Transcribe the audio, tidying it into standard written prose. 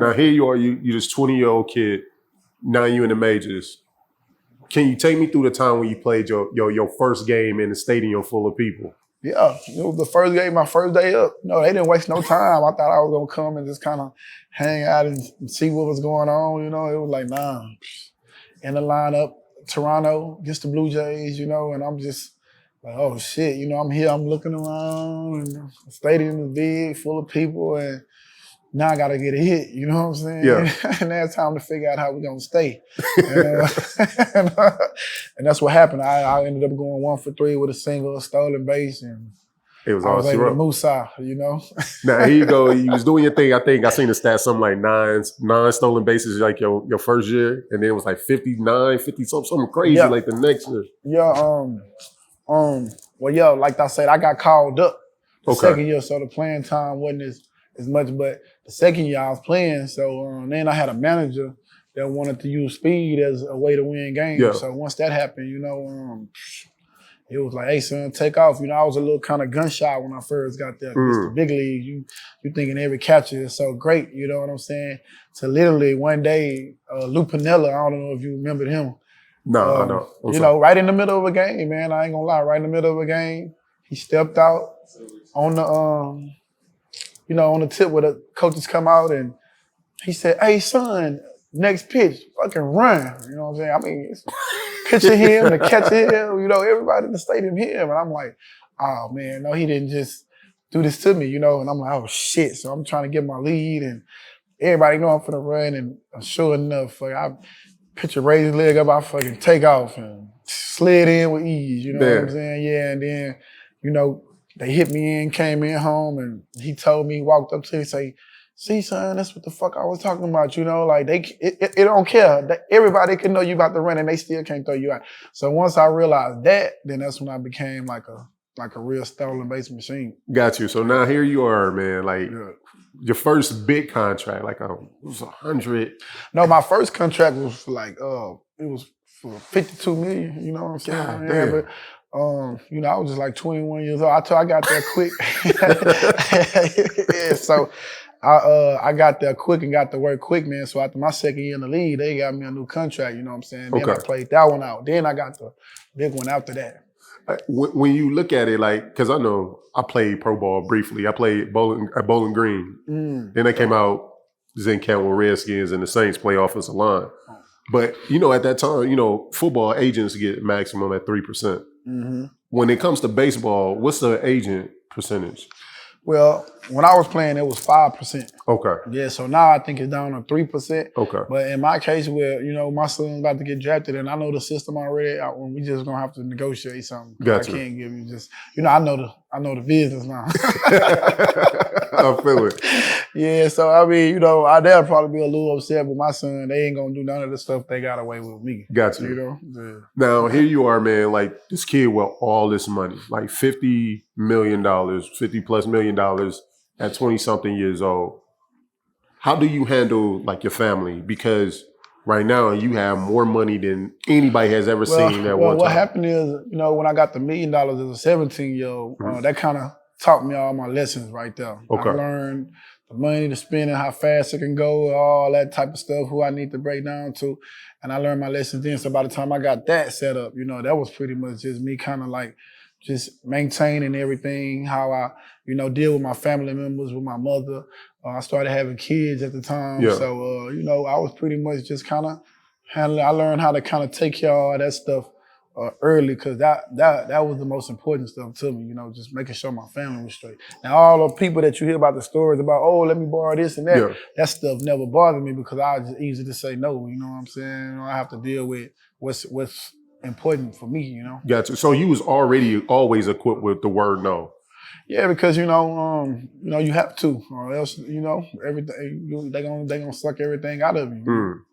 Now here you are, you this 20-year-old kid. Now you in the majors. Can you take me through the time when you played your first game in a stadium full of people? Yeah, it was the first game, my first day up. No, they didn't waste no time. I thought I was gonna come and just kind of hang out and see what was going on. It was like, nah, in the lineup, Toronto against the Blue Jays, and I'm just like, oh shit, I'm here, I'm looking around, and the stadium is big, full of people, and now I gotta get a hit, you know what I'm saying? Yeah. And now it's time to figure out how we're gonna stay. And that's what happened. I ended up going 1 for 3 with a single, a stolen base, and It was I was all able to zero. moose out, Now here you go. You was doing your thing. I think I seen the stats, something like nine stolen bases like your first year, and then it was like 59, 50 something crazy Yeah. like the next year. Yeah, well, yeah, like I said, I got called up the second year, so the playing time wasn't as much, but the second year I was playing, so then I had a manager that wanted to use speed as a way to win games. Yeah. So once that happened, it was like, hey, son, take off. I was a little kind of gun shy when I first got there. It's the big league. You thinking every catcher is so great, you know what I'm saying? So literally one day, Lou Piniella, I don't know if you remember him. No, I know. Right in the middle of a game, man. I ain't gonna lie, right in the middle of a game, he stepped out on the on the tip where the coaches come out, and he said, hey, son, next pitch, fucking run. You know what I'm saying? I mean, it's pitching him, the catcher him, everybody in the stadium him. And I'm like, oh, man, no, he didn't just do this to me, and I'm like, oh, shit. So I'm trying to get my lead, and everybody know I'm finna run, and sure enough, I pitcher raised his leg up, I fucking take off and slid in with ease, you know what I'm saying? Yeah, and then, they hit me in, came in home, and he told me, walked up to me, say, see, son, that's what the fuck I was talking about, like it don't care. Everybody can know you about to run and they still can't throw you out. So once I realized that, then that's when I became like a real stolen base machine. Got you. So now here you are, man, like your first big contract, like it was 100. No, my first contract was for it was for $52 million, you know what I'm saying? God, yeah, damn. but I was just like 21 years old. I got there quick. Yeah, so I got there quick and got to work quick, man. So after my second year in the league, they got me a new contract, you know what I'm saying? Then I played that one out. Then I got the big one after that. When you look at it, because I know I played pro ball briefly. I played at Bowling Green. Then I came out, was in camp with Redskins and the Saints play offensive line. But, at that time, football agents get maximum at 3%. When it comes to baseball, what's the agent percentage? Well, when I was playing, it was 5%. Okay. Yeah, so now I think it's down to 3%. Okay. But in my case, where my son's about to get drafted, and I know the system already, we just gonna have to negotiate something. Gotcha. I can't give you just, I know the business now. I feel it. Yeah, so I mean, they'll probably be a little upset with my son. They ain't gonna do none of the stuff they got away with me. Gotcha. Yeah. Now here you are, man. Like this kid with all this money, like $50 million, $50+ million at 20-something years old. How do you handle like your family? Because right now you have more money than anybody has ever seen at one time. What happened is, when I got the $1 million as a 17-year-old, that kind of taught me all my lessons right there. Okay. I learned the money to spend and how fast it can go, all that type of stuff, who I need to break down to. And I learned my lessons then. So by the time I got that set up, that was pretty much just me kind of like just maintaining everything, how I, deal with my family members, with my mother. I started having kids at the time. Yeah. So, I was pretty much just kind of handling. I learned how to kind of take care of all that stuff early, because that was the most important stuff to me, just making sure my family was straight. Now, all the people that you hear about the stories about, oh, let me borrow this and that, that stuff never bothered me, because I was just easy to say no, you know what I'm saying? I have to deal with what's important for me, Gotcha. So you was already always equipped with the word no. Yeah, because you have to, or else everything they gonna suck everything out of you.